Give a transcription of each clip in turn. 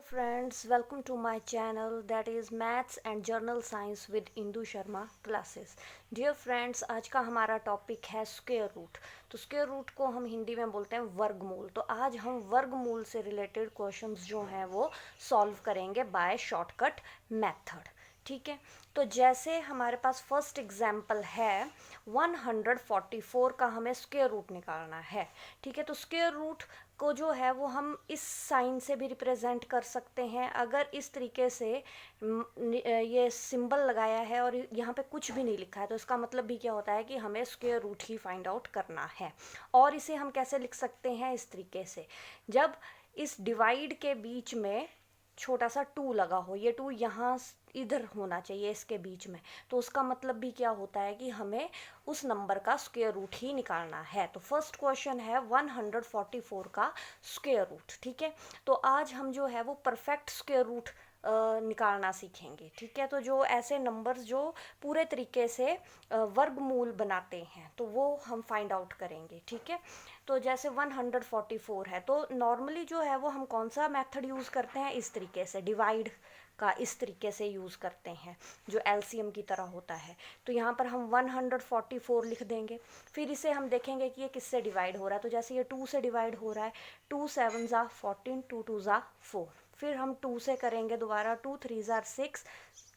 friends, welcome to my channel that is Maths and Journal Science with Indu Sharma classes. Dear friends, आज का हमारा topic है square root. तो square root को हम हिंदी में बोलते हैं वर्गमूल। तो आज हम वर्गमूल से रिलेटेड क्वेश्चंस जो हैं वो सॉल्व करेंगे बाय शॉर्टकट मेथड। ठीक है, तो जैसे हमारे पास फर्स्ट एग्जाम्पल है 144 का हमें स्क्वायर रूट निकालना है। ठीक है, तो स्क्वायर रूट को जो है वो हम इस साइन से भी रिप्रेजेंट कर सकते हैं। अगर इस तरीके से ये सिंबल लगाया है और यहाँ पे कुछ भी नहीं लिखा है तो इसका मतलब भी क्या होता है कि हमें स्क्वायर रूट ही फाइंड आउट करना है। और इसे हम कैसे लिख सकते हैं, इस तरीके से, जब इस डिवाइड के बीच में छोटा सा 2 लगा हो, ये 2 यहाँ इधर होना चाहिए इसके बीच में, तो उसका मतलब भी क्या होता है कि हमें उस नंबर का स्क्वायर रूट ही निकालना है। तो फर्स्ट क्वेश्चन है 144 का स्क्वायर रूट। ठीक है, तो आज हम जो है वो परफेक्ट स्क्वायर रूट निकालना सीखेंगे। ठीक है, तो जो ऐसे नंबर्स जो पूरे तरीके से वर्गमूल बनाते हैं तो वो हम फाइंड आउट करेंगे। ठीक है, तो जैसे 144 है तो नॉर्मली जो है वो हम कौन सा मेथड यूज़ करते हैं, इस तरीके से डिवाइड का इस तरीके से यूज़ करते हैं जो एलसीएम की तरह होता है। तो यहाँ पर हम 144 लिख देंगे, फिर इसे हम देखेंगे कि ये किससे डिवाइड हो रहा है। तो जैसे ये 2 से डिवाइड हो रहा है, 2 7 ज़ा 14, 2 2 ज़ा 4, फिर हम 2 से करेंगे दोबारा, 2 3 ज़ा 6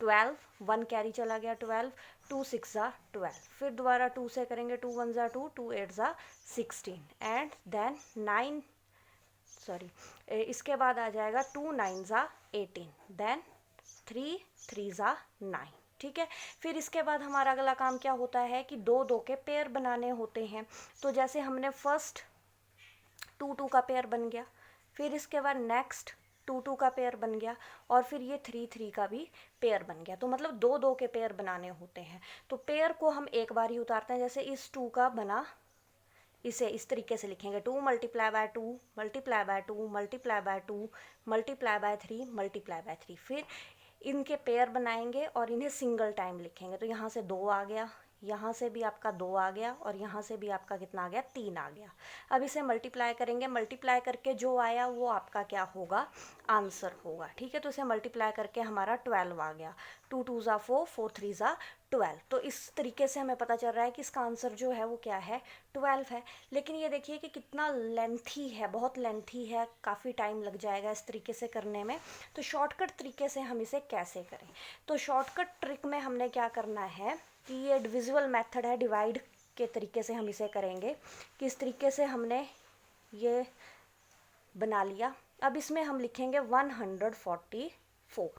12, 1 कैरी चला गया 12, 2 6 ज़ा 12, फिर दोबारा 2 से करेंगे, 2 1 ज़ा 2, 2 8 ज़ा 16 एंड देन 9, सॉरी, इसके बाद आ जाएगा 2 9 ज़ा 18, देन 3 3 ज़ा 9। ठीक है, फिर इसके बाद हमारा अगला काम क्या होता है कि दो दो के पेयर बनाने होते हैं। तो जैसे हमने फर्स्ट 2 2 का पेयर बन गया, फिर इसके बाद नेक्स्ट 2 2 का पेयर बन गया, और फिर ये 3 3 का भी पेयर बन गया। तो मतलब दो दो के पेयर बनाने होते हैं। तो पेयर को हम एक बार ही उतारते हैं। जैसे इस 2 का बना, इसे इस तरीके से लिखेंगे, 2 multiply by 2 multiply by 2 multiply by 2 multiply by 3 multiply by 3, फिर इनके पेयर बनाएंगे और इन्हें सिंगल टाइम लिखेंगे। तो यहाँ से 2 आ गया, यहाँ से भी आपका 2 आ गया, और यहाँ से भी आपका कितना आ गया, 3 आ गया। अब इसे मल्टीप्लाई करेंगे, मल्टीप्लाई करके जो आया वो आपका क्या होगा, आंसर होगा। ठीक है, तो इसे मल्टीप्लाई करके हमारा 12 आ गया, 2 2 ज़ा 4, 4 3 ज़ा 12। तो इस तरीके से हमें पता चल रहा है कि इसका आंसर जो है वो क्या है, 12 है। लेकिन ये देखिए कि कितना लेंथी है, बहुत लेंथी है, काफ़ी टाइम लग जाएगा इस तरीके से करने में। तो शॉर्टकट तरीके से हम इसे कैसे करें, तो शॉर्टकट ट्रिक में हमने क्या करना है कि ये डिविजिबल मेथड है, डिवाइड के तरीके से हम इसे करेंगे। कि इस तरीके से हमने ये बना लिया, अब इसमें हम लिखेंगे 144।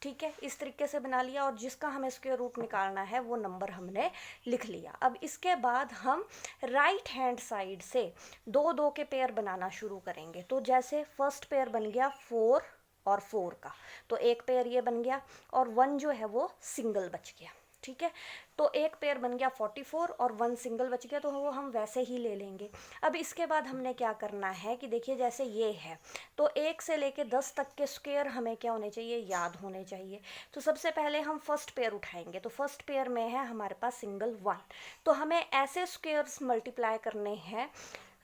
ठीक है, इस तरीके से बना लिया, और जिसका हमें स्क्वायर रूट निकालना है वो नंबर हमने लिख लिया। अब इसके बाद हम राइट हैंड साइड से दो दो के पेयर बनाना शुरू करेंगे। तो जैसे फर्स्ट पेयर बन गया 4 और 4 का, तो एक पेयर ये बन गया, और 1 जो है वो सिंगल बच गया। ठीक है, तो एक पेयर बन गया 44 और 1 सिंगल बच गया, तो वो हम वैसे ही ले लेंगे। अब इसके बाद हमने क्या करना है कि देखिए जैसे ये है, तो 1 से लेके 10 तक के स्क्वायर हमें क्या होने चाहिए, याद होने चाहिए। तो सबसे पहले हम फर्स्ट पेयर उठाएंगे, तो फर्स्ट पेयर में है हमारे पास सिंगल 1। तो हमें ऐसे स्क्वायर्स मल्टीप्लाई करने हैं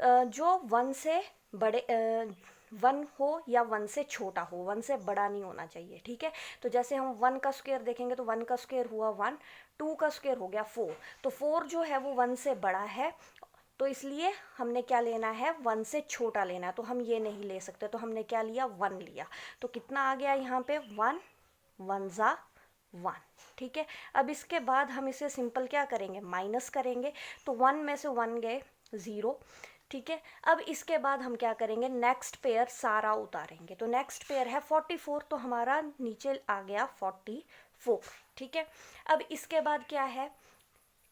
जो 1 से बड़े 1 हो या 1 से छोटा हो, 1 से बड़ा नहीं होना चाहिए। ठीक है, तो जैसे हम 1 का स्क्वायर देखेंगे तो 1 का स्क्वायर हुआ 1, 2 का स्क्वायर हो गया 4, तो 4 जो है वो 1 से बड़ा है, तो इसलिए हमने क्या लेना है, 1 से छोटा लेना है। तो हम ये नहीं ले सकते, तो हमने क्या लिया, 1 लिया। तो कितना आ गया यहाँ पे, 1 1 ज़ा 1। ठीक है, अब इसके बाद हम इसे सिंपल क्या करेंगे, माइनस करेंगे। तो 1 में से 1 गए 0। ठीक है, अब इसके बाद हम क्या करेंगे, नेक्स्ट पेयर सारा उतारेंगे। तो नेक्स्ट पेयर है 44, तो हमारा नीचे आ गया 44। ठीक है, अब इसके बाद क्या है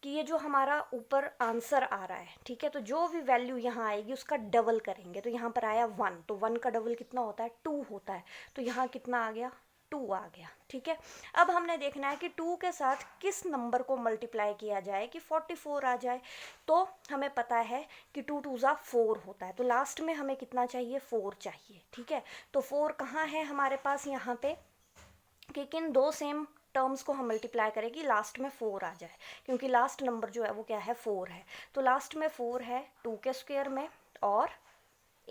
कि ये जो हमारा ऊपर आंसर आ रहा है, ठीक है, तो जो भी वैल्यू यहाँ आएगी उसका डबल करेंगे। तो यहाँ पर आया 1, तो 1 का डबल कितना होता है, 2 होता है। तो यहाँ कितना आ गया, 2 आ गया। ठीक है, अब हमने देखना है कि 2 के साथ किस नंबर को मल्टीप्लाई किया जाए कि 44 आ जाए। तो हमें पता है कि 2 2 ज़ा 4 होता है, तो लास्ट में हमें कितना चाहिए, 4 चाहिए। ठीक है, तो 4 कहाँ है हमारे पास यहाँ पे, कि किन दो सेम टर्म्स को हम मल्टीप्लाई करें कि लास्ट में 4 आ जाए, क्योंकि लास्ट नंबर जो है वो क्या है, 4 है। तो लास्ट में 4 है 2 के स्क्वायर में और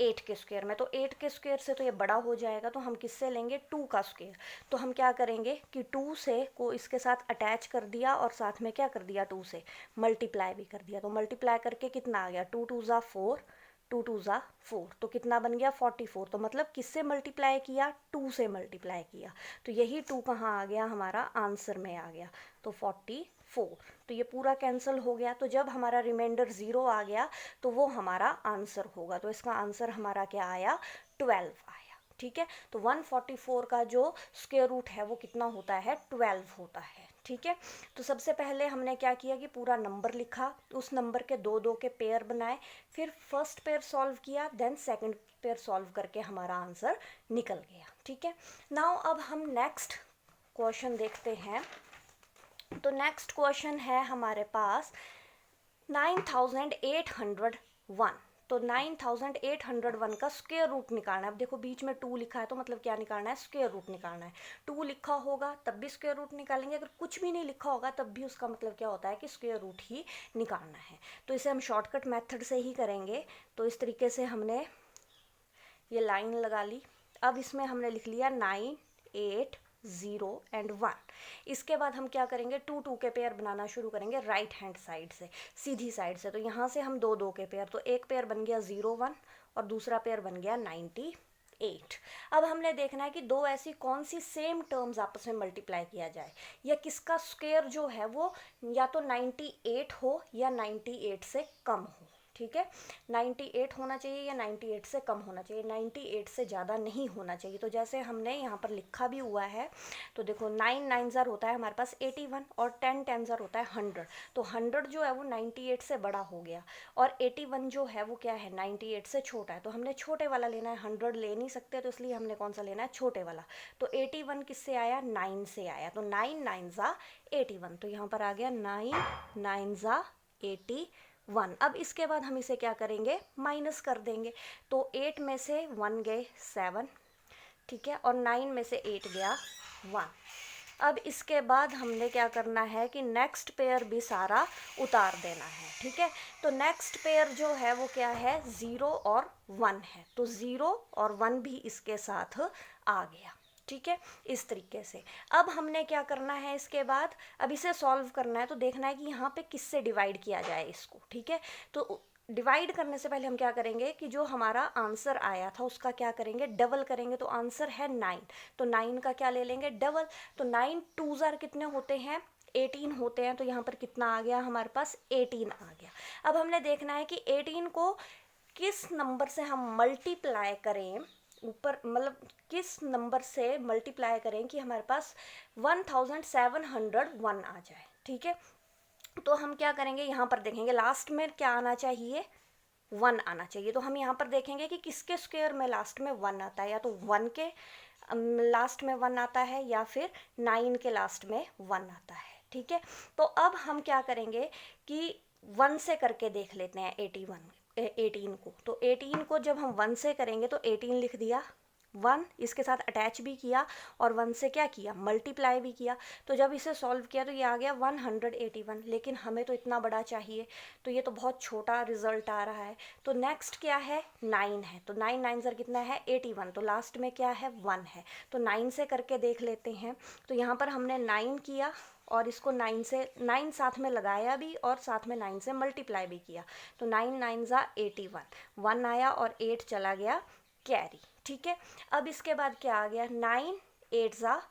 8 के स्क्वायर में, तो 8 के स्क्वायर से तो ये बड़ा हो जाएगा, तो हम किससे लेंगे 2 का स्क्वायर। तो हम क्या करेंगे कि 2 से को इसके साथ अटैच कर दिया और साथ में क्या कर दिया 2 से मल्टीप्लाई भी कर दिया। तो मल्टीप्लाई करके कितना आ गया 2 2 ज़ा 4, 2 2 ज़ा 4, तो कितना बन गया 44। तो मतलब किससे मल्टीप्लाई किया 2 से मल्टीप्लाई किया, तो यही 2 कहाँ आ गया हमारा आंसर में आ गया, तो 44। तो ये पूरा कैंसिल हो गया, तो जब हमारा रिमाइंडर 0 आ गया तो वो हमारा आंसर होगा। तो इसका आंसर हमारा क्या आया 12 आया। ठीक है, तो 144 का जो स्क्वायर रूट है वो कितना होता है 12 होता है। ठीक है, तो सबसे पहले हमने क्या किया कि पूरा नंबर लिखा, उस नंबर के दो दो के पेयर बनाए, फिर फर्स्ट पेयर सॉल्व किया, देन सेकंड पेयर सॉल्व करके हमारा आंसर निकल गया। ठीक है, नाउ अब हम नेक्स्ट क्वेश्चन देखते हैं। तो नेक्स्ट क्वेश्चन है हमारे पास 9801। तो 9801 का स्क्वायर रूट निकालना है। अब देखो बीच में 2 लिखा है, तो मतलब क्या निकालना है स्क्वायर रूट निकालना है। 2 लिखा होगा तब भी स्क्वायर रूट निकालेंगे, अगर कुछ भी नहीं लिखा होगा तब भी उसका मतलब क्या होता है कि स्क्वायर रूट ही निकालना है। तो इसे हम शॉर्टकट मेथड से ही करेंगे। तो इस तरीके से हमने ये लाइन लगा ली। अब इसमें हमने लिख लिया 9 8 0 एंड 1। इसके बाद हम क्या करेंगे 2 2 के पेयर बनाना शुरू करेंगे राइट हैंड साइड से, सीधी साइड से। तो यहाँ से हम 2 2 के पेयर, तो एक पेयर बन गया 0 1 और दूसरा पेयर बन गया 98। अब हमने देखना है कि दो ऐसी कौन सी सेम टर्म्स आपस में मल्टीप्लाई किया जाए, या किसका स्क्वायर जो है वो या तो 98 हो या 98 से कम हो। ठीक है, 98 होना चाहिए या 98 से कम होना चाहिए, 98 से ज़्यादा नहीं होना चाहिए। तो जैसे हमने यहाँ पर लिखा भी हुआ है, तो देखो 9 9 ज़र होता है हमारे पास 81 और 10 10 ज़र होता है 100। तो 100 जो है वो 98 से बड़ा हो गया और 81 जो है वो क्या है 98 से छोटा है। तो हमने छोटे वाला लेना है, 100 ले नहीं सकते, तो इसलिए हमने कौन सा लेना है छोटे वाला। तो 81 किससे आया 9 से आया, तो 9 9 ज़ा 81। तो यहाँ पर आ गया 9 9 ज़ा 81। अब इसके बाद हम इसे क्या करेंगे माइनस कर देंगे। तो 8 में से 1 गए 7, ठीक है, और 9 में से 8 गया 1। अब इसके बाद हमने क्या करना है कि नेक्स्ट पेयर भी सारा उतार देना है। ठीक है, तो नेक्स्ट पेयर जो है वो क्या है 0 और 1 है, तो 0 और 1 भी इसके साथ आ गया। ठीक है, इस तरीके से। अब हमने क्या करना है इसके बाद, अब इसे सॉल्व करना है, तो देखना है कि यहाँ पे किससे डिवाइड किया जाए इसको। ठीक है, तो डिवाइड करने से पहले हम क्या करेंगे कि जो हमारा आंसर आया था उसका क्या करेंगे डबल करेंगे। तो आंसर है 9, तो 9 का क्या ले लेंगे डबल। तो 9 2 ज़ार कितने होते हैं 18 होते हैं, तो यहाँ पर कितना आ गया हमारे पास 18 आ गया। अब हमने देखना है कि 18 को किस नंबर से हम मल्टीप्लाई करें, ऊपर मतलब किस नंबर से मल्टीप्लाई करें कि हमारे पास 1701 आ जाए। ठीक है, तो हम क्या करेंगे यहाँ पर देखेंगे लास्ट में क्या आना चाहिए 1 आना चाहिए। तो हम यहाँ पर देखेंगे कि किसके स्क्वायर में लास्ट में 1 आता है, या तो 1 के लास्ट में 1 आता है या फिर 9 के लास्ट में 1 आता है। ठीक है, तो अब हम क्या करेंगे कि 1 से करके देख लेते हैं 18 को। तो 18 को जब हम 1 से करेंगे तो 18 लिख दिया, 1 इसके साथ अटैच भी किया और 1 से क्या किया मल्टीप्लाई भी किया। तो जब इसे सॉल्व किया तो ये आ गया 181, लेकिन हमें तो इतना बड़ा चाहिए, तो ये तो बहुत छोटा रिजल्ट आ रहा है। तो नेक्स्ट क्या है 9 है, तो 9 9 ज़र कितना है 81, तो लास्ट में क्या है 1 है। तो 9 से करके देख लेते हैं। तो यहाँ पर हमने 9 किया और इसको 9 से 9 साथ में लगाया भी और साथ में 9 से मल्टीप्लाई भी किया। तो 9 9 ज़ा 81, 1 आया और 8 चला गया कैरी। ठीक है, अब इसके बाद क्या आ गया 9 8 ज़ा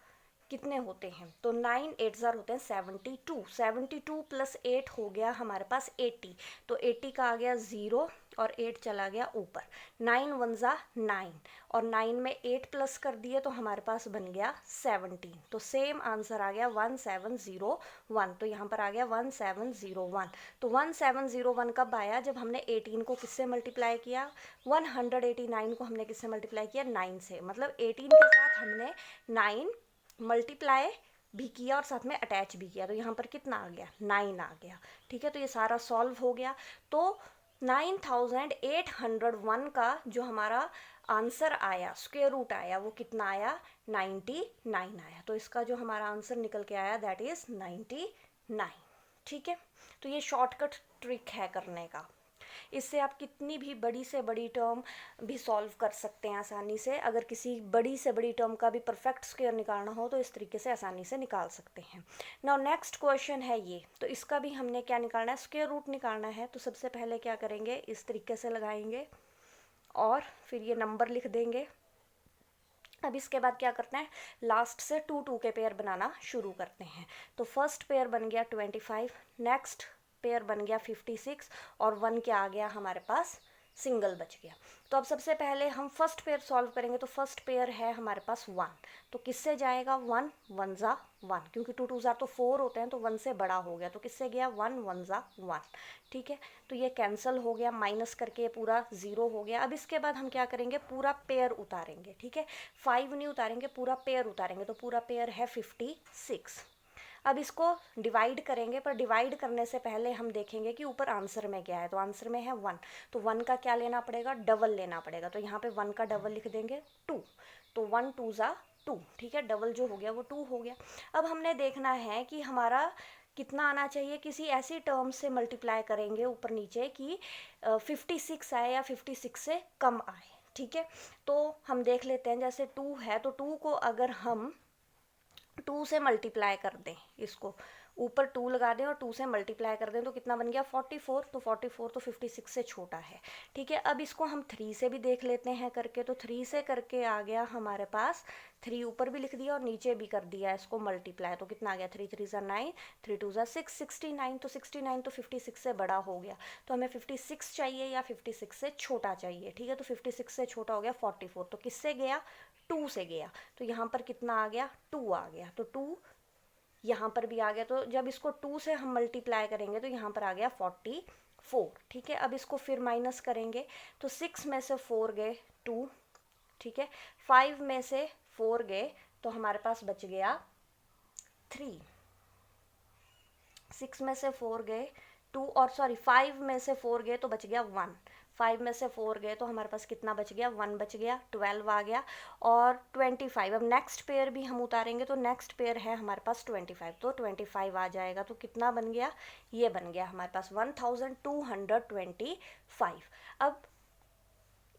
कितने होते हैं, तो 9 8 ज़र होते हैं 72, 72 प्लस 8 हो गया हमारे पास 80। तो 80 का आ गया 0 और 8 चला गया ऊपर, 9 1 ज़ा 9 और 9 में 8 प्लस कर दिए तो हमारे पास बन गया 17। तो सेम आंसर आ गया 1701। तो यहाँ पर आ गया 1701। तो 1701 कब आया जब हमने 18 को किससे मल्टीप्लाई किया 189 को हमने किससे मल्टीप्लाई किया 9 से, मतलब 18 के साथ हमने 9 मल्टीप्लाई भी किया और साथ में अटैच भी किया। तो यहाँ पर कितना आ गया 9 आ गया। ठीक है, तो ये सारा सॉल्व हो गया। तो 9801 का जो हमारा आंसर आया स्क्वायर रूट आया वो कितना आया 99 आया। तो इसका जो हमारा आंसर निकल के आया दैट इज़ 99। ठीक है, तो ये शॉर्टकट ट्रिक है करने का। इससे आप कितनी भी बड़ी से बड़ी टर्म भी सॉल्व कर सकते हैं आसानी से। अगर किसी बड़ी से बड़ी टर्म का भी परफेक्ट स्क्वायर निकालना हो तो इस तरीके से आसानी से निकाल सकते हैं। नाउ नेक्स्ट क्वेश्चन है ये, तो इसका भी हमने क्या निकालना है, स्क्वायर रूट निकालना है। तो सबसे पहले क्या करेंगे, इस तरीके से लगाएंगे और फिर ये नंबर लिख देंगे। अब इसके बाद क्या करते हैं, लास्ट से 2 2 के पेयर बनाना शुरू करते हैं। तो फर्स्ट पेयर बन गया 25, नेक्स्ट पेयर बन गया 56 और 1 क्या आ गया हमारे पास, सिंगल बच गया। तो अब सबसे पहले हम फर्स्ट पेयर सॉल्व करेंगे। तो फर्स्ट पेयर है हमारे पास 1, तो किससे जाएगा 1 1 ज़ा 1, क्योंकि 2 2 ज़ा तो 4 होते हैं, तो 1 से बड़ा हो गया, तो किससे गया 1 1 ज़ा 1। ठीक है, तो ये कैंसिल हो गया, माइनस करके ये पूरा 0 हो गया। अब इसके बाद हम क्या करेंगे, पूरा पेयर उतारेंगे। ठीक है, 5 नहीं उतारेंगे, पूरा पेयर उतारेंगे। तो पूरा पेयर है 56। अब इसको डिवाइड करेंगे, पर डिवाइड करने से पहले हम देखेंगे कि ऊपर आंसर में क्या है। तो आंसर में है 1, तो 1 का क्या लेना पड़ेगा, डबल लेना पड़ेगा। तो यहाँ पे 1 का डबल लिख देंगे 2, तो 1 2 ज़ा 2। ठीक है, डबल जो हो गया वो 2 हो गया। अब हमने देखना है कि हमारा कितना आना चाहिए, किसी ऐसी टर्म से मल्टीप्लाई करेंगे ऊपर नीचे कि 56 आए या 56 से कम आए। ठीक है, तो हम देख लेते हैं, जैसे 2 है तो 2 को अगर हम 2 से मल्टीप्लाई कर दें, इसको ऊपर 2 लगा दें और 2 से मल्टीप्लाई कर दें, तो कितना बन गया 44। तो 44 तो 56 से छोटा है। ठीक है, अब इसको हम 3 से भी देख लेते हैं करके। तो 3 से करके आ गया हमारे पास, 3 ऊपर भी लिख दिया और नीचे भी कर दिया इसको मल्टीप्लाई। तो कितना आ गया 3 3 ज़ा 9, 3 2 ज़ा 6, 69। तो 69 तो 56 से बड़ा हो गया, तो हमें 56 चाहिए या 56 से छोटा चाहिए। ठीक है, तो 56 से छोटा हो गया 44, तो किससे गया 2 से गया। तो यहाँ पर कितना आ गया 2 आ गया, तो 2 यहाँ पर भी आ गया। तो जब इसको 2 से हम मल्टीप्लाई करेंगे तो यहाँ पर आ गया 44। ठीक है, अब इसको फिर माइनस करेंगे। तो 6 में से 4 गए 2, ठीक है, 5 में से 4 गए तो हमारे पास बच गया 3। 6 में से 4 गए 2, और सॉरी 5 में से 4 गए तो बच गया 1। 5 में से 4 गए तो हमारे पास कितना बच गया 1 बच गया, 12 आ गया और 25। अब नेक्स्ट पेयर भी हम उतारेंगे, तो नेक्स्ट पेयर है हमारे पास 25, तो 25 आ जाएगा। तो कितना बन गया, ये बन गया हमारे पास 1225। अब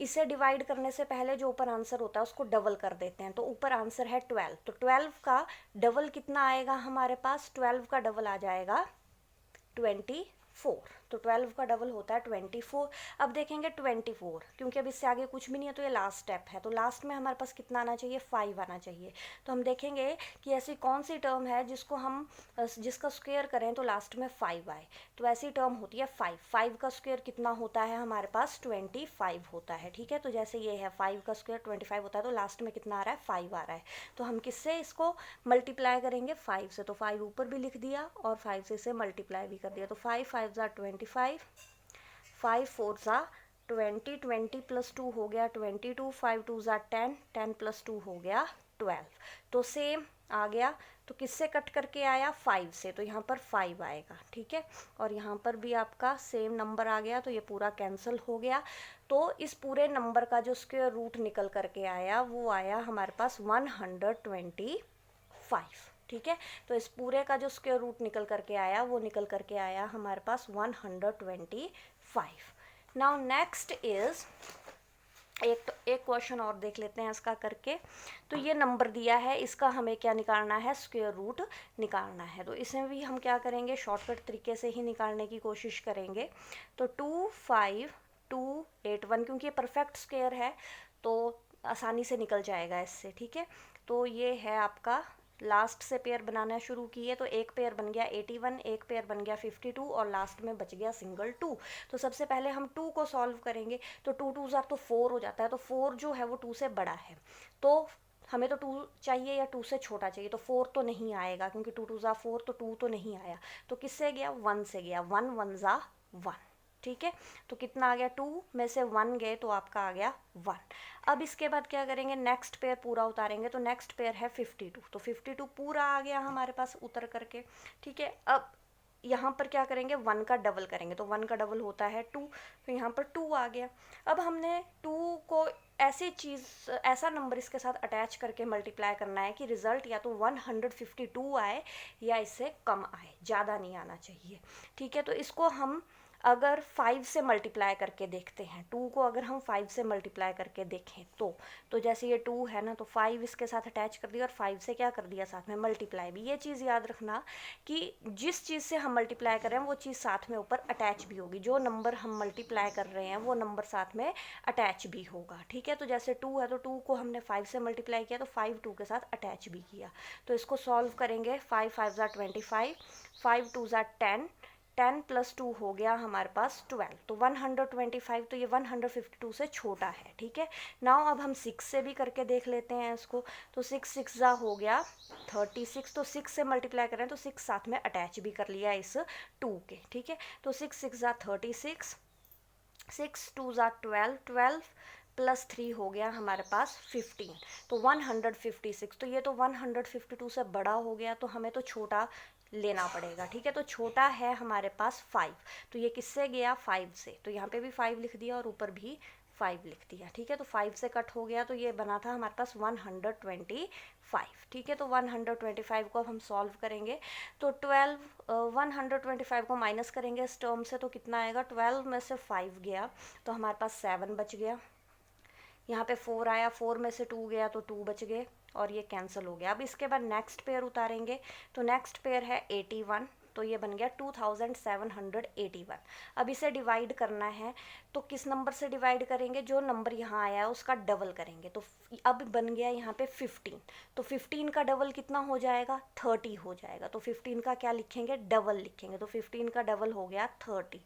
इसे डिवाइड करने से पहले जो ऊपर आंसर होता है उसको डबल कर देते हैं। तो ऊपर आंसर है 12, तो 12 का डबल कितना आएगा हमारे पास, 12 का डबल आ जाएगा 24। तो 12 का डबल होता है 24। अब देखेंगे 24, क्योंकि अब इससे आगे कुछ भी नहीं है तो ये लास्ट स्टेप है। तो लास्ट में हमारे पास कितना आना चाहिए 5 आना चाहिए। तो हम देखेंगे कि ऐसी कौन सी टर्म है जिसको हम जिसका स्क्वायर करें तो लास्ट में 5 आए। तो ऐसी टर्म होती है 5 का स्क्वायर कितना होता है हमारे पास 25 होता है। ठीक है, तो जैसे ये है 5 का स्क्वायर 25 होता है, तो लास्ट में कितना आ रहा है 5 आ रहा है। तो हम किससे इसको मल्टीप्लाई करेंगे 5 से। तो 5 ऊपर भी लिख दिया और 5 से इसे मल्टीप्लाई भी कर दिया। तो 5 5 ज़ा 25, 5 4 ज़ा 20, 20 प्लस 2 हो गया 22, 5 2 ज़ा 10, 10 प्लस 2 हो गया 12। तो सेम आ गया, तो किससे कट करके आया 5 से, तो यहाँ पर 5 आएगा। ठीक है, और यहाँ पर भी आपका सेम नंबर आ गया, तो ये पूरा कैंसिल हो गया। तो इस पूरे नंबर का जो स्क्वायर रूट निकल करके आया वो आया हमारे पास 125। ठीक है, तो इस पूरे का जो स्क्वायर रूट निकल करके आया वो निकल करके आया हमारे पास 125। नाउ नेक्स्ट इज एक क्वेश्चन और देख लेते हैं इसका करके। तो ये नंबर दिया है, इसका हमें क्या निकालना है, स्क्वायर रूट निकालना है। तो इसमें भी हम क्या करेंगे, शॉर्टकट तरीके से ही निकालने की कोशिश करेंगे। तो 25281, क्योंकि ये परफेक्ट स्क्वायर है तो आसानी से निकल जाएगा इससे। ठीक है, तो ये है आपका, लास्ट से पेयर बनाना शुरू किए तो एक पेयर बन गया 81, एक पेयर बन गया 52 और लास्ट में बच गया सिंगल 2। तो सबसे पहले हम 2 को सॉल्व करेंगे। तो 2 2 ज़ा तो 4 हो जाता है, तो 4 जो है वो 2 से बड़ा है, तो हमें तो 2 चाहिए या 2 से छोटा चाहिए। तो 4 तो नहीं आएगा, क्योंकि 2 2 ज़ा 4, तो 2 तो नहीं आया। तो किससे गया 1 से गया, 1 1 ज़ा 1। ठीक है, तो कितना आ गया 2 में से 1 गए तो आपका आ गया 1। अब इसके बाद क्या करेंगे, नेक्स्ट पेयर पूरा उतारेंगे। तो नेक्स्ट पेयर है 52, तो 52 पूरा आ गया हमारे पास उतर करके। ठीक है, अब यहाँ पर क्या करेंगे 1 का डबल करेंगे। तो 1 का डबल होता है 2, तो यहाँ पर 2 आ गया। अब हमने 2 को ऐसी चीज़, ऐसा नंबर इसके साथ अटैच करके मल्टीप्लाई करना है कि रिज़ल्ट या तो 152 आए या इससे कम आए, ज़्यादा नहीं आना चाहिए। ठीक है, तो इसको हम अगर 5 से मल्टीप्लाई करके देखते हैं, 2 को अगर हम 5 से मल्टीप्लाई करके देखें तो जैसे ये 2 है ना, तो 5 इसके साथ अटैच कर दिया और 5 से क्या कर दिया साथ में मल्टीप्लाई भी। ये चीज़ याद रखना कि जिस चीज़ से हम मल्टीप्लाई कर रहे हैं वो चीज़ साथ में ऊपर अटैच भी होगी, जो नंबर हम मल्टीप्लाई कर रहे हैं वो नंबर साथ में अटैच भी होगा, ठीक है। तो जैसे 2 है तो 2 को हमने 5 से मल्टीप्लाई किया तो 5 2 के साथ अटैच भी किया। तो इसको सॉल्व करेंगे, 5 5 ज़ा 25, 5 2 ज़ा 10, 10 + 2 हो गया हमारे पास 12। तो 125, तो ये 152 से छोटा है, ठीक है। नाउ अब हम 6 से भी करके देख लेते हैं इसको। तो 6 6 ज़ा हो गया 36, तो 6 से मल्टीप्लाई करें तो 6 साथ में अटैच भी कर लिया इस 2 के, ठीक है। तो 6 6 ज़ा 36, 6 2 ज़ा 12, 12 + 3 हो गया हमारे पास 15। तो 156, तो ये तो 152 से बड़ा हो गया, तो हमें तो छोटा लेना पड़ेगा, ठीक है। तो छोटा है हमारे पास 5, तो ये किससे गया 5 से, तो यहाँ पे भी 5 लिख दिया और ऊपर भी 5 लिख दिया, ठीक है। तो 5 से कट हो गया, तो ये बना था हमारे पास 125, ठीक है। तो 125 को अब हम सॉल्व करेंगे। तो 125 को माइनस करेंगे इस टर्म से, तो कितना आएगा, 12 में से 5 गया तो हमारे पास 7 बच गया। यहाँ पे 4 आया, 4 में से 2 गया तो 2 बच गए और ये कैंसिल हो गया। अब इसके बाद नेक्स्ट पेयर उतारेंगे, तो नेक्स्ट पेयर है 81, तो ये बन गया 2781। अब इसे डिवाइड करना है, तो किस नंबर से डिवाइड करेंगे, जो नंबर यहाँ आया है उसका डबल करेंगे। तो अब बन गया यहाँ पे 15, तो 15 का डबल कितना हो जाएगा, 30 हो जाएगा। तो 15 का क्या लिखेंगे, डबल लिखेंगे, तो 15 का डबल हो गया 30।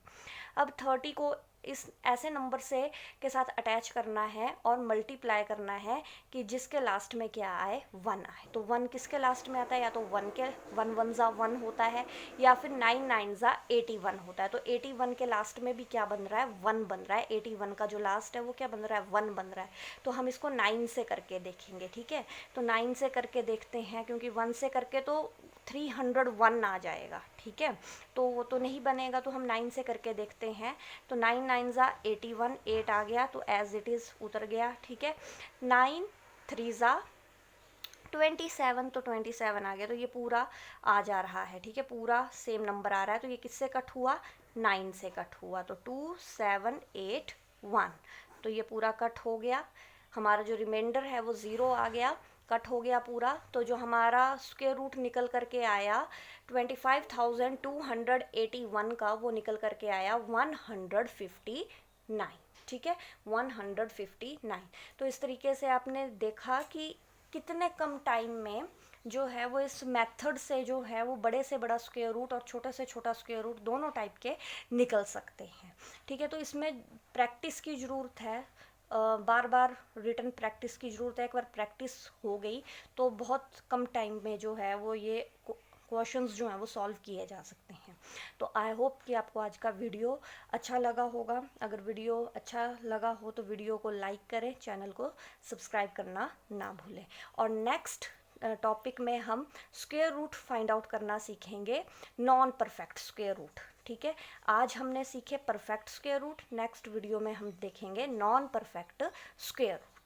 अब 30 को इस ऐसे नंबर से के साथ अटैच करना है और मल्टीप्लाई करना है कि जिसके लास्ट में क्या आए, 1 आए। तो 1 किसके लास्ट में आता है, या तो 1 के 1 1 ज़ा 1 होता है, या फिर 9 9 ज़ा 81 होता है। तो 81 के लास्ट में भी क्या बन रहा है, 1 बन रहा है। 81 का जो लास्ट है वो क्या बन रहा है, 1 बन रहा है। तो हम इसको 9 से करके देखेंगे, ठीक है। तो 9 से करके देखते हैं, क्योंकि 1 से करके तो 301 आ जाएगा, ठीक है। तो वो तो नहीं बनेगा, तो हम 9 से करके देखते हैं। तो 9 9 ज़ा 81, 8 आ गया तो एज इट इज़ उतर गया, ठीक है। 9 3 ज़ा 27, तो 27 आ गया, तो ये पूरा आ जा रहा है, ठीक है। पूरा सेम नंबर आ रहा है। तो ये किससे कट हुआ, 9 से कट हुआ, तो 2781, तो ये पूरा कट हो गया। हमारा जो रिमाइंडर है वो 0 आ गया, कट हो गया पूरा। तो जो हमारा स्क्वायर रूट निकल करके आया 25,281 का, वो निकल करके आया 159, ठीक है, 159। तो इस तरीके से आपने देखा कि कितने कम टाइम में जो है वो इस मेथड से जो है वो बड़े से बड़ा स्क्वायर रूट और छोटे से छोटा स्क्वायर रूट दोनों टाइप के निकल सकते हैं, ठीक है। तो इसमें प्रैक्टिस की ज़रूरत है, बार बार रिटन प्रैक्टिस की ज़रूरत है। एक बार प्रैक्टिस हो गई तो बहुत कम टाइम में जो है वो ये क्वेश्चंस जो हैं वो सॉल्व किए जा सकते हैं। तो आई होप कि आपको आज का वीडियो अच्छा लगा होगा। अगर वीडियो अच्छा लगा हो तो वीडियो को लाइक करें, चैनल को सब्सक्राइब करना ना भूलें। और नेक्स्ट टॉपिक में हम स्क्वायर रूट फाइंड आउट करना सीखेंगे, नॉन परफेक्ट स्क्वायर रूट, ठीक है। आज हमने सीखे perfect square root, next video में हम देखेंगे नॉन परफेक्ट स्क्वायर रूट।